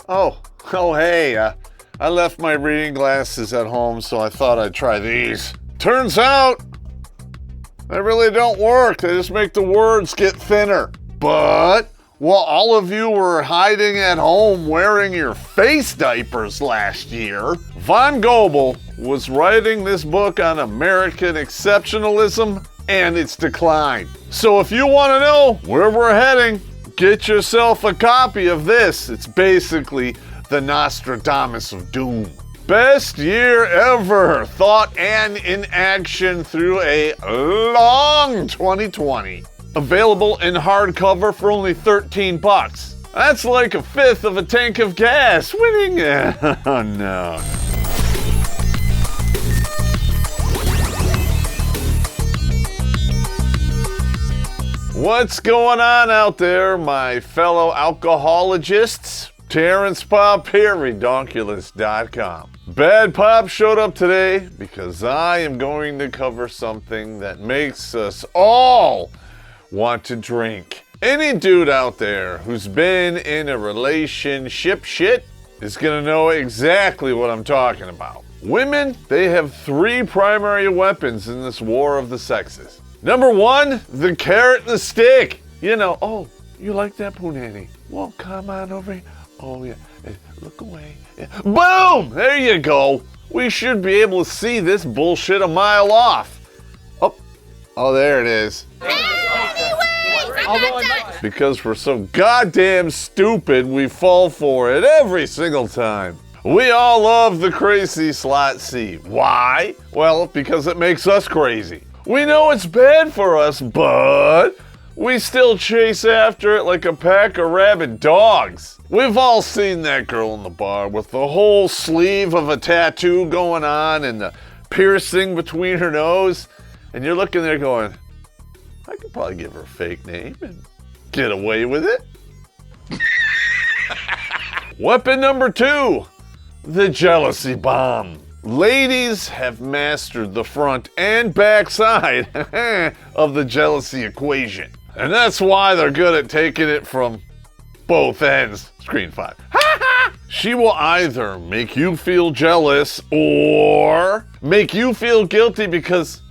Hey, I left my reading glasses at home, so I thought I'd try these. Turns out, they really don't work. They just make the words get thinner. But while all of you were hiding at home wearing your face diapers last year, Von Goebel was writing this book on American exceptionalism and its decline. So if you want to know where we're heading, get yourself a copy of this. It's basically the Nostradamus of doom. Best year ever, thought and in action through a long 2020. Available in hardcover for only $13. That's like a fifth of a tank of gas. Winning? Oh no. What's going on out there, my fellow alcohologists? Terrence Popp here, Redonkulous.com. Bad Pop showed up today because I am going to cover something that makes us all want to drink. Any dude out there who's been in a relationship shit is gonna know exactly what I'm talking about. Women, they have three primary weapons in this war of the sexes. Number one, the carrot and the stick. You know, oh, you like that punani? Well, come on over here. Oh yeah, look away. Yeah. Boom! There you go. We should be able to see this bullshit a mile off. Oh, there it is. Because we're so goddamn stupid, we fall for it every single time. We all love the crazy slot seat. Why? Well, because it makes us crazy. We know it's bad for us, but we still chase after it like a pack of rabid dogs. We've all seen that girl in the bar with the whole sleeve of a tattoo going on and the piercing between her nose. And you're looking there going, I could probably give her a fake name and get away with it. Weapon number two, the jealousy bomb. Ladies have mastered the front and back side of the jealousy equation. And that's why they're good at taking it from both ends. Screen 5. She will either make you feel jealous or make you feel guilty because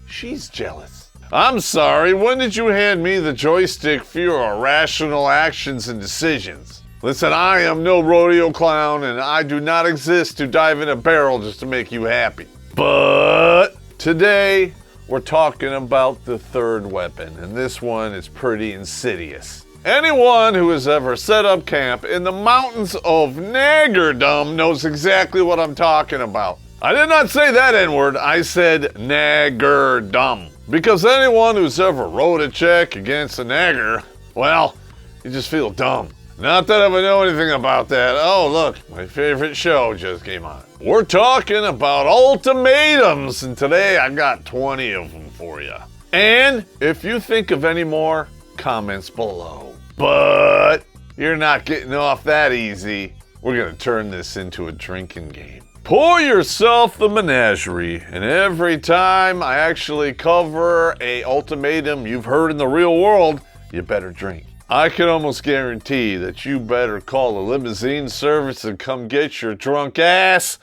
she's jealous. I'm sorry, when did you hand me the joystick for your irrational actions and decisions? Listen, I am no rodeo clown and I do not exist to dive in a barrel just to make you happy. But today we're talking about the third weapon, and this one is pretty insidious. Anyone who has ever set up camp in the mountains of Naggerdom knows exactly what I'm talking about. I did not say that N-word, I said Naggerdom. Because anyone who's ever wrote a check against a nagger, well, you just feel dumb. Not that I would know anything about that. Oh, look, my favorite show just came on. We're talking about ultimatums, and today I got 20 of them for you. And if you think of any more, comments below. But you're not getting off that easy. We're gonna turn this into a drinking game. Pour yourself the menagerie, and every time I actually cover a ultimatum you've heard in the real world, you better drink. I can almost guarantee that you better call a limousine service and come get your drunk ass,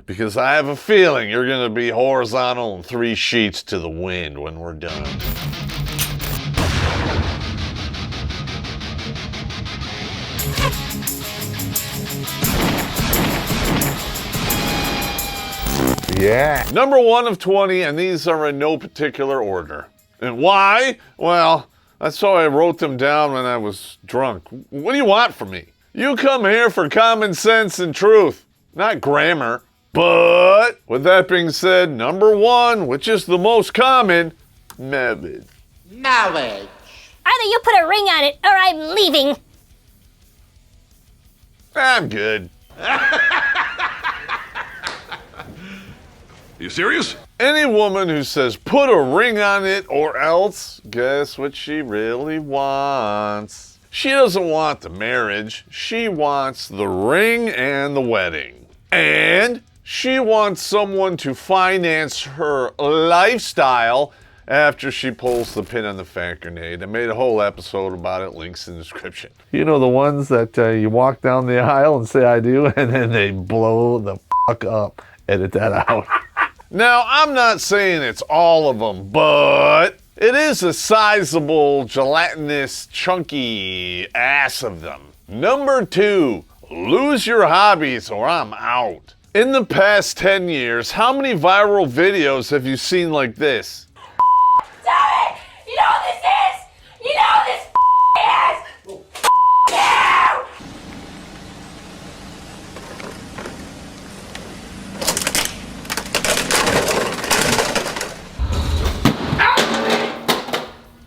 because I have a feeling you're gonna be horizontal and 3 sheets to the wind when we're done. Yeah. Number 1 of 20, and these are in no particular order. And why? Well, that's how I wrote them down when I was drunk. What do you want from me? You come here for common sense and truth, not grammar. But with that being said, number 1, which is the most common, knowledge. Knowledge. Either you put a ring on it or I'm leaving. I'm good. You serious? Any woman who says put a ring on it or else, guess what she really wants? She doesn't want the marriage. She wants the ring and the wedding. And she wants someone to finance her lifestyle after she pulls the pin on the fan grenade. I made a whole episode about it, links in the description. You know the ones that you walk down the aisle and say I do, and then they blow the fuck up. Edit that out. Now, I'm not saying it's all of them, but it is a sizable, gelatinous, chunky ass of them. Number 2, lose your hobbies or I'm out. In the past 10 years, how many viral videos have you seen like this? Stop it! You know what this is? You know what this is? You!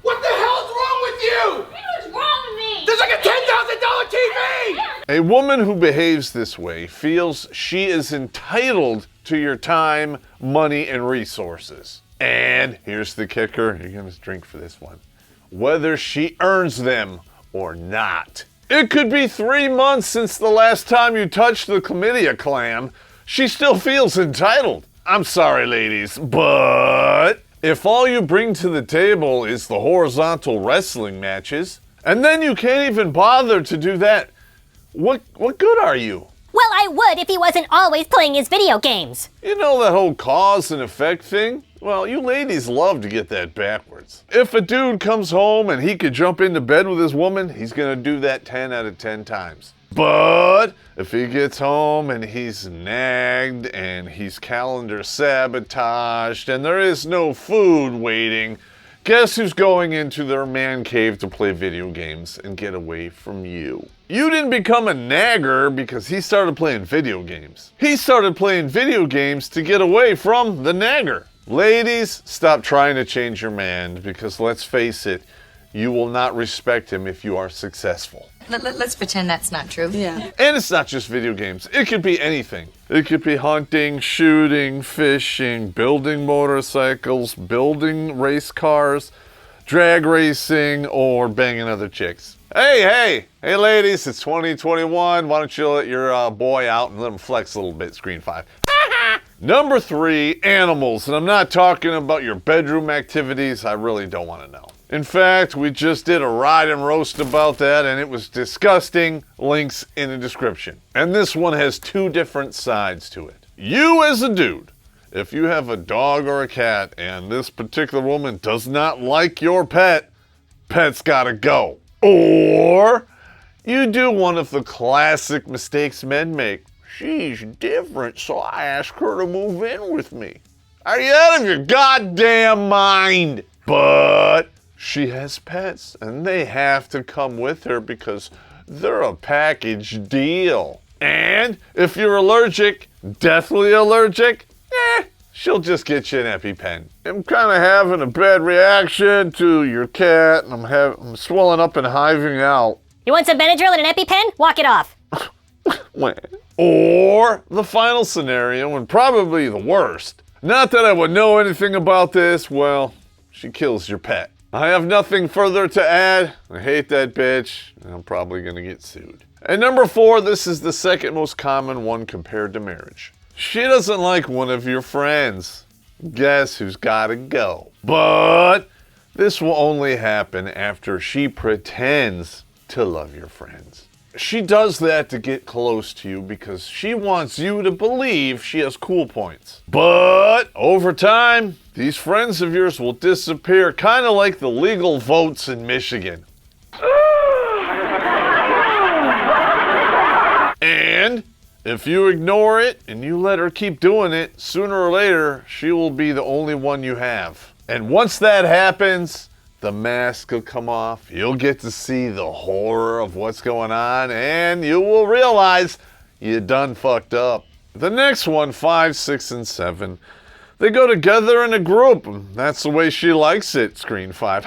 What the hell's wrong with you? What's wrong with me? There's like a $10,000 TV! A woman who behaves this way feels she is entitled to your time, money, and resources. And here's the kicker, you're gonna drink for this one. Whether she earns them or not. It could be 3 months since the last time you touched the chlamydia clam. She still feels entitled. I'm sorry, ladies, but if all you bring to the table is the horizontal wrestling matches, and then you can't even bother to do that, what good are you? Well, I would if he wasn't always playing his video games. You know that whole cause and effect thing? Well, you ladies love to get that backwards. If a dude comes home and he could jump into bed with his woman, he's gonna do that 10 out of 10 times. But if he gets home and he's nagged and he's calendar sabotaged and there is no food waiting, guess who's going into their man cave to play video games and get away from you? You didn't become a nagger because he started playing video games. He started playing video games to get away from the nagger. Ladies, stop trying to change your man because let's face it, you will not respect him if you are successful. Let's pretend that's not true. Yeah. And it's not just video games. It could be anything. It could be hunting, shooting, fishing, building motorcycles, building race cars, drag racing, or banging other chicks. Hey, ladies, it's 2021. Why don't you let your boy out and let him flex a little bit, Screen 5. Number 3, animals. And I'm not talking about your bedroom activities. I really don't want to know. In fact, we just did a ride and roast about that, and it was disgusting. Links in the description. And this one has 2 different sides to it. You as a dude, if you have a dog or a cat, and this particular woman does not like your pet, pet's gotta go. Or you do one of the classic mistakes men make. She's different, so I ask her to move in with me. Are you out of your goddamn mind? But she has pets, and they have to come with her because they're a package deal. And if you're allergic, deathly allergic, she'll just get you an EpiPen. I'm kind of having a bad reaction to your cat, and I'm swelling up and hiving out. You want some Benadryl and an EpiPen? Walk it off. Or the final scenario, and probably the worst. Not that I would know anything about this, well, she kills your pet. I have nothing further to add. I hate that bitch, and I'm probably gonna get sued. And number 4, this is the second most common one compared to marriage. She doesn't like one of your friends. Guess who's gotta go? But this will only happen after she pretends to love your friends. She does that to get close to you because she wants you to believe she has cool points. But over time, these friends of yours will disappear, kind of like the legal votes in Michigan. And if you ignore it and you let her keep doing it, sooner or later, she will be the only one you have. And once that happens, the mask will come off. You'll get to see the horror of what's going on, and you will realize you done fucked up. The next one, 5, 6, and 7, they go together in a group. That's the way she likes it, Screen 5.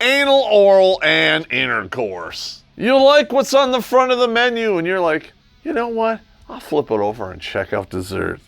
Anal, oral, and intercourse. You like what's on the front of the menu, and you're like, you know what? I'll flip it over and check out dessert.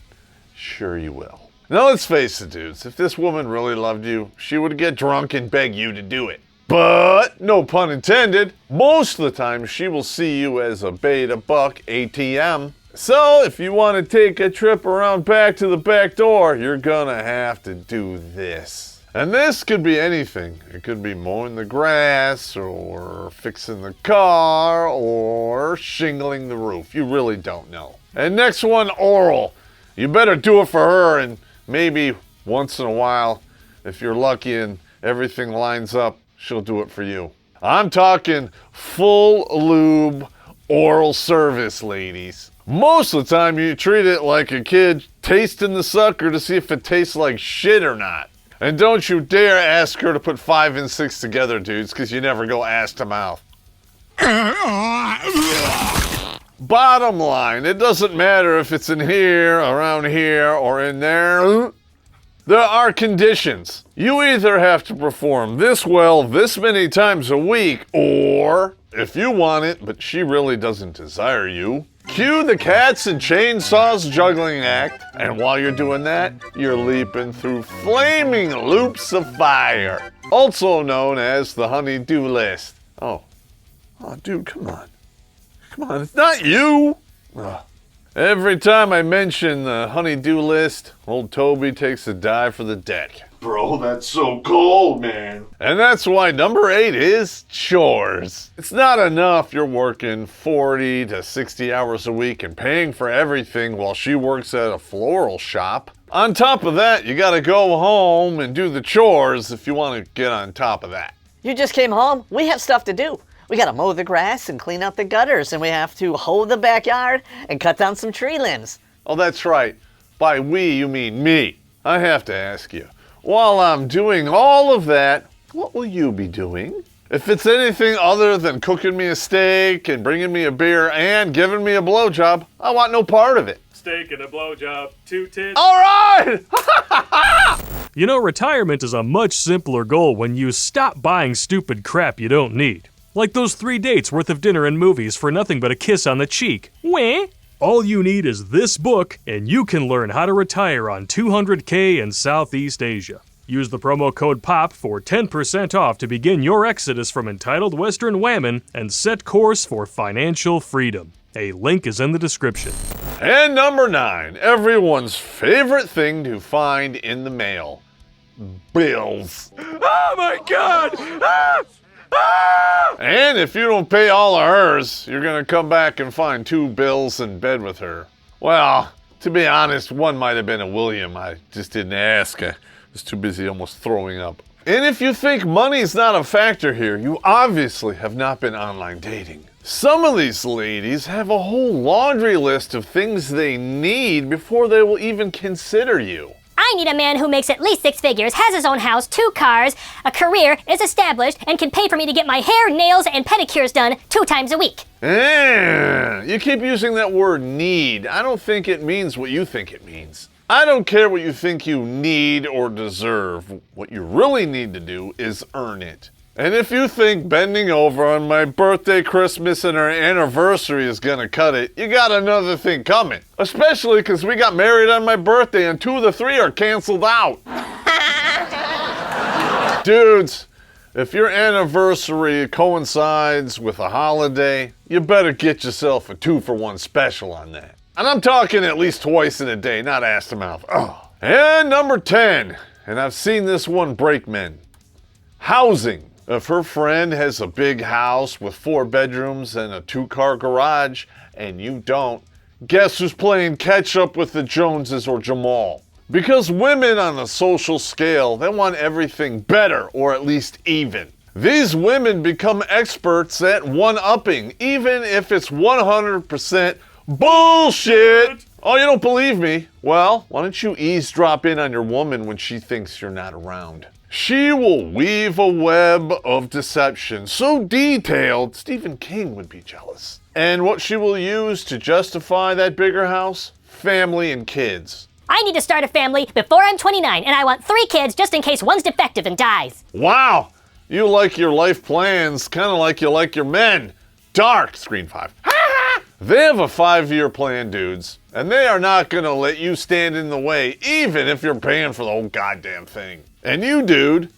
Sure you will. Now let's face it, dudes. If this woman really loved you, she would get drunk and beg you to do it. But, no pun intended, most of the time she will see you as a beta buck ATM. So if you want to take a trip around back to the back door, you're gonna have to do this. And this could be anything. It could be mowing the grass, or fixing the car, or shingling the roof. You really don't know. And next one, oral. You better do it for her, and maybe once in a while, if you're lucky and everything lines up, she'll do it for you. I'm talking full lube oral service, ladies. Most of the time, you treat it like a kid tasting the sucker to see if it tastes like shit or not. And don't you dare ask her to put 5 and 6 together, dudes, because you never go ass to mouth. Bottom line, it doesn't matter if it's in here, around here, or in there. There are conditions. You either have to perform this well this many times a week, or, if you want it, but she really doesn't desire you, cue the cats and chainsaws juggling act, and while you're doing that, you're leaping through flaming loops of fire, also known as the honey-do list. Oh, dude, come on. Come on, it's not you! Ugh. Every time I mention the honey-do list, old Toby takes a dive for the deck. Bro, that's so cold, man. And that's why number 8 is chores. It's not enough you're working 40 to 60 hours a week and paying for everything while she works at a floral shop. On top of that, you gotta go home and do the chores if you want to get on top of that. You just came home? We have stuff to do. We gotta mow the grass and clean out the gutters, and we have to hoe the backyard and cut down some tree limbs. Oh, that's right. By we, you mean me. I have to ask you, while I'm doing all of that, what will you be doing? If it's anything other than cooking me a steak and bringing me a beer and giving me a blowjob, I want no part of it. Steak and a blowjob, 2 tits. All right! You know, retirement is a much simpler goal when you stop buying stupid crap you don't need. Like those 3 dates worth of dinner and movies for nothing but a kiss on the cheek. Weh? All you need is this book, and you can learn how to retire on $200K in Southeast Asia. Use the promo code POP for 10% off to begin your exodus from entitled Western whammon and set course for financial freedom. A link is in the description. And number 9, everyone's favorite thing to find in the mail. Bills. Oh my god! And if you don't pay all of hers, you're gonna come back and find 2 bills in bed with her. Well, to be honest, one might have been a William. I just didn't ask. I was too busy almost throwing up. And if you think money's not a factor here, you obviously have not been online dating. Some of these ladies have a whole laundry list of things they need before they will even consider you. I need a man who makes at least 6 figures, has his own house, 2 cars, a career, is established, and can pay for me to get my hair, nails, and pedicures done 2 times a week. You keep using that word need. I don't think it means what you think it means. I don't care what you think you need or deserve. What you really need to do is earn it. And if you think bending over on my birthday, Christmas, and our anniversary is gonna cut it, you got another thing coming. Especially because we got married on my birthday and 2 of the 3 are canceled out. Dudes, if your anniversary coincides with a holiday, you better get yourself a 2-for-1 special on that. And I'm talking at least twice in a day, not ass to mouth. Oh. And number 10, and I've seen this one break men. Housing. If her friend has a big house with 4 bedrooms and a 2-car garage, and you don't, guess who's playing catch up with the Joneses or Jamal? Because women on a social scale, they want everything better or at least even. These women become experts at one-upping, even if it's 100% bullshit. Oh, you don't believe me? Well, why don't you eavesdrop in on your woman when she thinks you're not around? She will weave a web of deception so detailed, Stephen King would be jealous. And what she will use to justify that bigger house? Family and kids. I need to start a family before I'm 29, and I want 3 kids just in case one's defective and dies. Wow, you like your life plans kind of like you like your men. Dark, screen 5. They have a 5-year plan, dudes, and they are not gonna let you stand in the way, even if you're paying for the whole goddamn thing. And you, dude,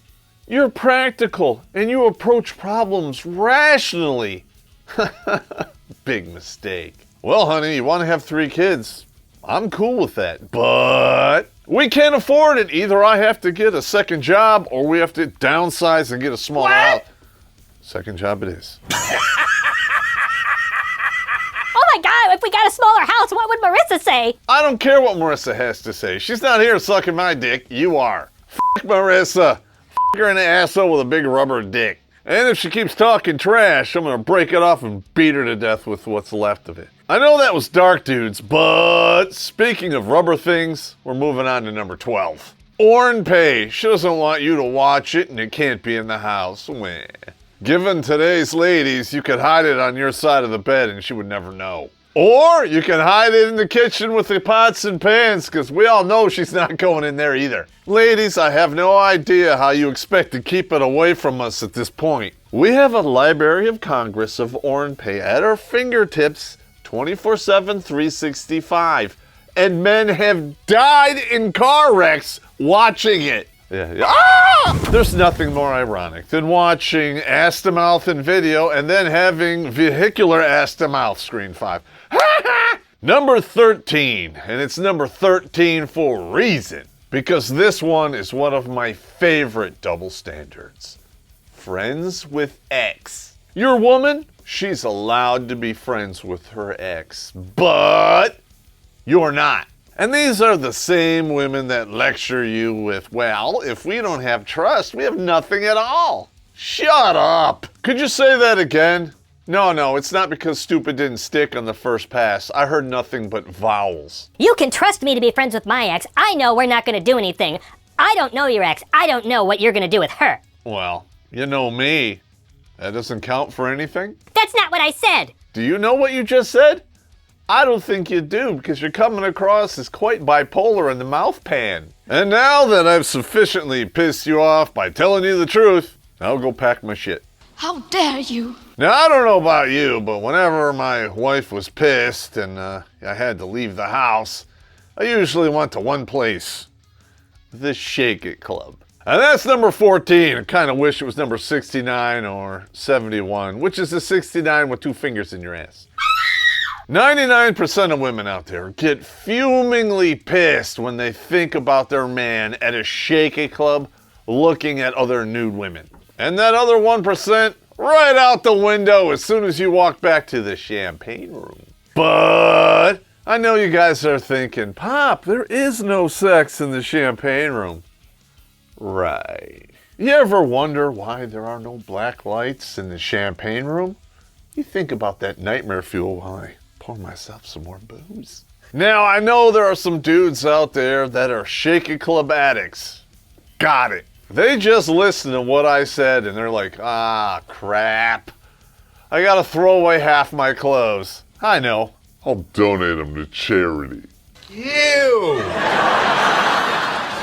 you're practical and you approach problems rationally. Big mistake. Well, honey, you want to have 3 kids. I'm cool with that, but We can't afford it. Either I have to get a second job or we have to downsize and get a smaller house. Second job it is. Oh my God, if we got a smaller house, what would Marissa say? I don't care what Marissa has to say. She's not here sucking my dick. You are. F Marissa. F her in the asshole with a big rubber dick. And if she keeps talking trash, I'm gonna break it off and beat her to death with what's left of it. I know that was dark, dudes, but speaking of rubber things, we're moving on to number 12. Ornpay. She doesn't want you to watch it and it can't be in the house. Wah. Given today's ladies, you could hide it on your side of the bed and she would never know. Or you can hide it in the kitchen with the pots and pans, because we all know she's not going in there either. Ladies, I have no idea how you expect to keep it away from us at this point. We have a Library of Congress of Ornpay at our fingertips 24/7, 365. And men have died in car wrecks watching it. Yeah. Ah! There's nothing more ironic than watching ass-to-mouth in video and then having vehicular ass-to-mouth screen 5. Number 13, and it's number 13 for a reason, because this one is one of my favorite double standards. Friends with ex. Your woman, she's allowed to be friends with her ex, but you're not. And these are the same women that lecture you with, well, if we don't have trust, we have nothing at all. Shut up. Could you say that again? No, it's not because stupid didn't stick on the first pass. I heard nothing but vowels. You can trust me to be friends with my ex. I know we're not gonna do anything. I don't know your ex. I don't know what you're gonna do with her. Well, you know me. That doesn't count for anything? That's not what I said. Do you know what you just said? I don't think you do, because you're coming across as quite bipolar in the mouth pan. And now that I've sufficiently pissed you off by telling you the truth, I'll go pack my shit. How dare you? Now, I don't know about you, but whenever my wife was pissed and I had to leave the house, I usually went to one place, the Shake It Club. And that's number 14. I kind of wish it was number 69 or 71, which is the 69 with two fingers in your ass. 99% of women out there get fumingly pissed when they think about their man at a Shake It Club looking at other nude women. And that other 1% right out the window as soon as you walk back to the champagne room. But I know you guys are thinking, Pop, there is no sex in the champagne room. Right. You ever wonder why there are no black lights in the champagne room? You think about that nightmare fuel while I pour myself some more booze. Now, I know there are some dudes out there that are Shake It Club addicts. Got it. They just listen to what I said and they're like, ah, crap. I gotta throw away half my clothes. I know. I'll donate them to charity. Ew.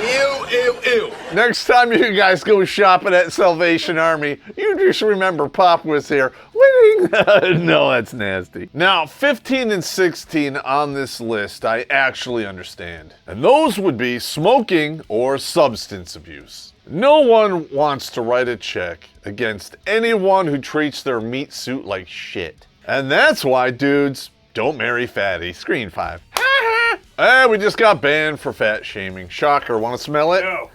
Ew. Next time you guys go shopping at Salvation Army, you just remember Pop was here. Winning! No, that's nasty. Now, 15 and 16 on this list I actually understand. And those would be smoking or substance abuse. No one wants to write a check against anyone who treats their meat suit like shit. And that's why, dudes, don't marry fatty. Screen 5. Hey, we just got banned for fat shaming. Shocker, want to smell it? No.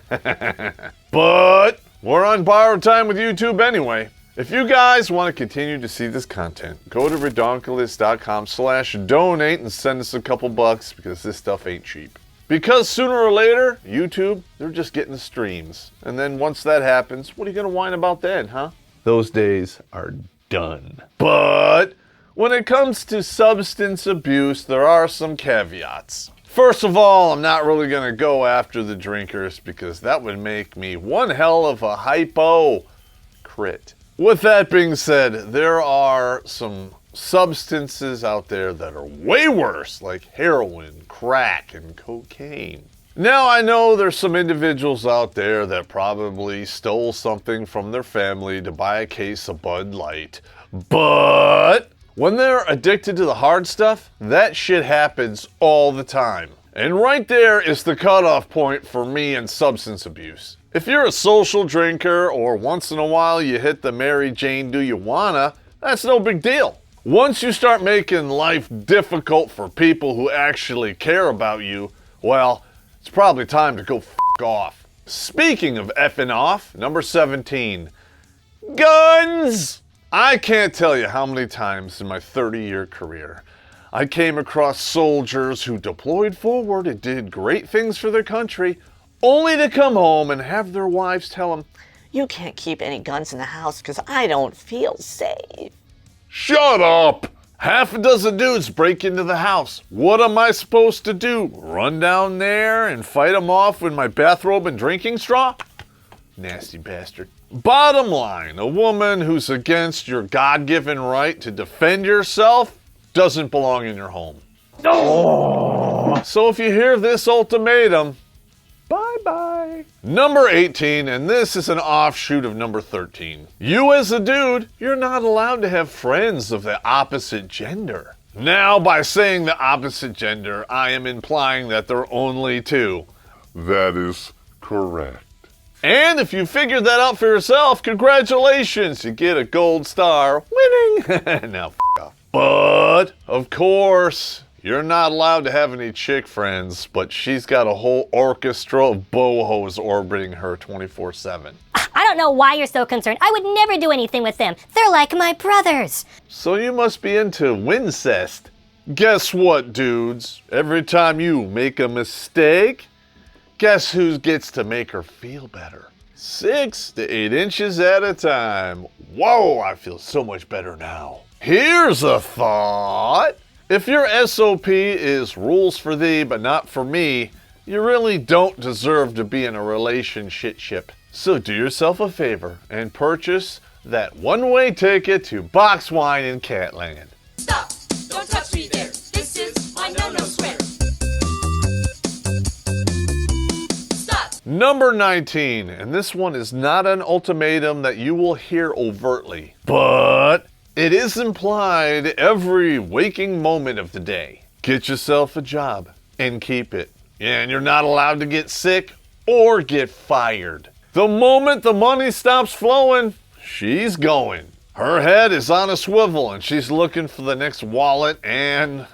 But we're on borrowed time with YouTube anyway. If you guys want to continue to see this content, go to redonkulous.com/donate and send us a couple bucks, because this stuff ain't cheap. Because sooner or later, YouTube, they're just getting the streams. And then once that happens, what are you going to whine about then, huh? Those days are done. But when it comes to substance abuse, there are some caveats. First of all, I'm not really going to go after the drinkers, because that would make me one hell of a hypocrite. With that being said, there are some substances out there that are way worse, like heroin, crack, and cocaine. Now, I know there's some individuals out there that probably stole something from their family to buy a case of Bud Light, but when they're addicted to the hard stuff, that shit happens all the time. And right there is the cutoff point for me and substance abuse. If you're a social drinker, or once in a while you hit the Mary Jane do you wanna, that's no big deal. Once you start making life difficult for people who actually care about you, well, it's it's probably time to go f*** off. Speaking of effing off, number 17, guns! I can't tell you how many times in my 30-year career I came across soldiers who deployed forward and did great things for their country, only to come home and have their wives tell them, You can't keep any guns in the house because I don't feel safe. shut up! Half a dozen dudes break into the house. What am I supposed to do? Run down there and fight them off with my bathrobe and drinking straw? Nasty bastard. Bottom line, a woman who's against your God-given right to defend yourself doesn't belong in your home. Oh. So if you hear this ultimatum, bye-bye. Number 18, and this is an offshoot of number 13. You as a dude, you're not allowed to have friends of the opposite gender. Now, by saying the opposite gender, I am implying that there are only two. That is correct. And if you figured that out for yourself, congratulations, you get a gold star. Winning! Now, f*** off. But, of course, you're not allowed to have any chick friends, but she's got a whole orchestra of bohos orbiting her 24/7. I don't know why you're so concerned. I would never do anything with them. They're like my brothers. So you must be into wincest. Guess what, dudes? Every time you make a mistake, guess who gets to make her feel better? 6 to 8 inches at a time. Whoa, I feel so much better now. Here's a thought. If your SOP is rules for thee but not for me, you really don't deserve to be in a relationship. So do yourself a favor and purchase that one-way ticket to Box Wine in Catland. Stop! Don't touch me there. This is my no-no square. Stop! Number 19, and this one is not an ultimatum that you will hear overtly, but it is implied every waking moment of the day. Get yourself a job and keep it. And you're not allowed to get sick or get fired. The moment the money stops flowing, she's going. Her head is on a swivel and she's looking for the next wallet and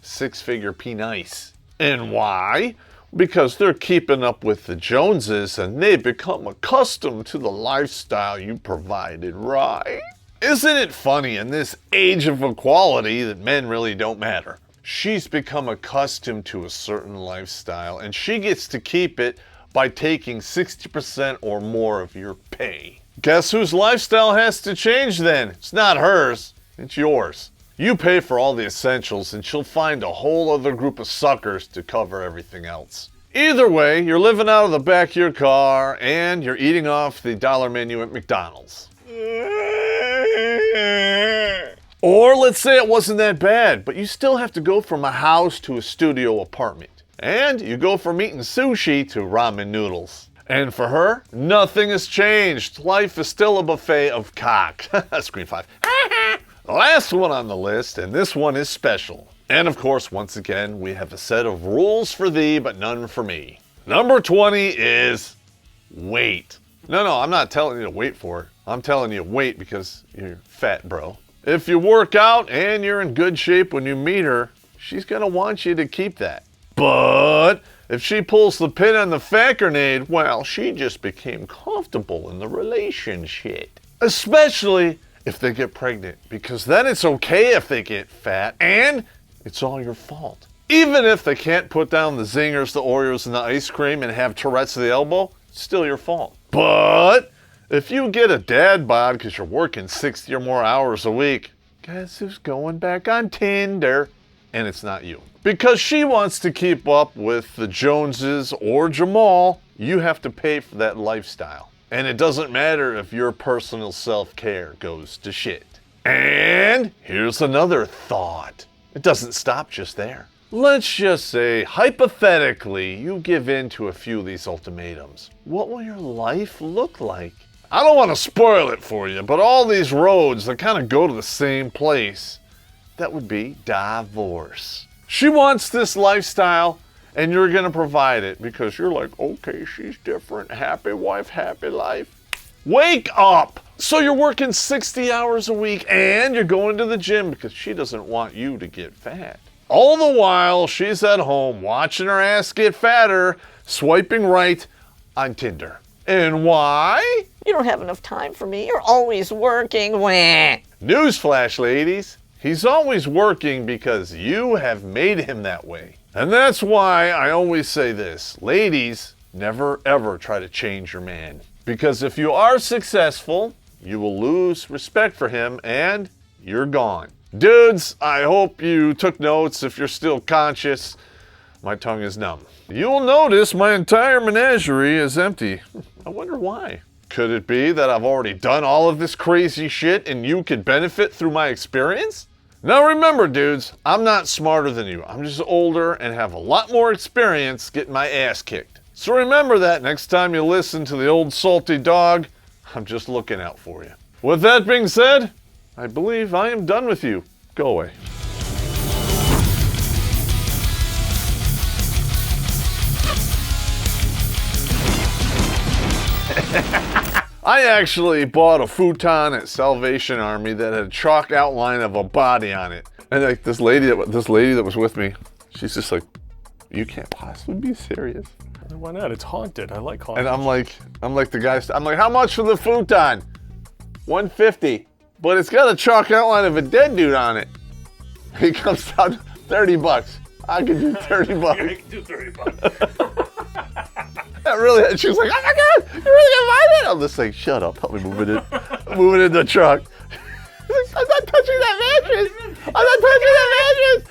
six-figure P-nice. And why? Because they're keeping up with the Joneses and they've become accustomed to the lifestyle you provided, right? Isn't it funny in this age of equality that men really don't matter? She's become accustomed to a certain lifestyle and she gets to keep it by taking 60% or more of your pay. Guess whose lifestyle has to change then? It's not hers, it's yours. You pay for all the essentials and she'll find a whole other group of suckers to cover everything else. Either way, you're living out of the back of your car and you're eating off the dollar menu at McDonald's. Or let's say it wasn't that bad, but you still have to go from a house to a studio apartment. And you go from eating sushi to ramen noodles. And for her, nothing has changed. Life is still a buffet of cock. Screen 5. Last one on the list, and this one is special. And of course, once again, we have a set of rules for thee, but none for me. Number 20 is wait. No, I'm not telling you to wait for it. I'm telling you wait because you're fat, bro. If you work out and you're in good shape when you meet her, she's gonna want you to keep that. But if she pulls the pin on the fat grenade, well, she just became comfortable in the relationship. Especially if they get pregnant, because then it's okay if they get fat and it's all your fault. Even if they can't put down the zingers, the Oreos, and the ice cream and have Tourette's of the elbow, it's still your fault. But if you get a dad bod because you're working 60 or more hours a week, guess who's going back on Tinder? And it's not you. Because she wants to keep up with the Joneses or Jamal, you have to pay for that lifestyle. And it doesn't matter if your personal self-care goes to shit. And here's another thought. It doesn't stop just there. Let's just say, hypothetically, you give in to a few of these ultimatums. What will your life look like? I don't want to spoil it for you, but all these roads that kind of go to the same place. That would be divorce. She wants this lifestyle, and you're going to provide it because you're like, okay, she's different. Happy wife, happy life. Wake up! So you're working 60 hours a week, and you're going to the gym because she doesn't want you to get fat. All the while, she's at home watching her ass get fatter, swiping right on Tinder. And why? You don't have enough time for me. You're always working. Wah. Newsflash, ladies. He's always working because you have made him that way. And that's why I always say this. Ladies, never ever try to change your man. Because if you are successful, you will lose respect for him and you're gone. Dudes, I hope you took notes. If you're still conscious, my tongue is numb. You'll notice my entire menagerie is empty. I wonder why. Could it be that I've already done all of this crazy shit and you could benefit through my experience? Now remember, dudes, I'm not smarter than you. I'm just older and have a lot more experience getting my ass kicked. So remember that next time you listen to the old salty dog, I'm just looking out for you. With that being said, I believe I am done with you. Go away. I actually bought a futon at Salvation Army that had a chalk outline of a body on it. And like this lady that was with me, she's just like, you can't possibly be serious. Why not? It's haunted. I like haunted. And I'm like the guy, I'm like, how much for the futon? $150. But it's got a chalk outline of a dead dude on it. He comes out $30. I could do $30. I can do $30. That really, she was like, oh my God, you're really gonna buy that? I'm just like, shut up, help me move it in. Move it in the truck. I'm not touching that mattress. I'm not touching that mattress.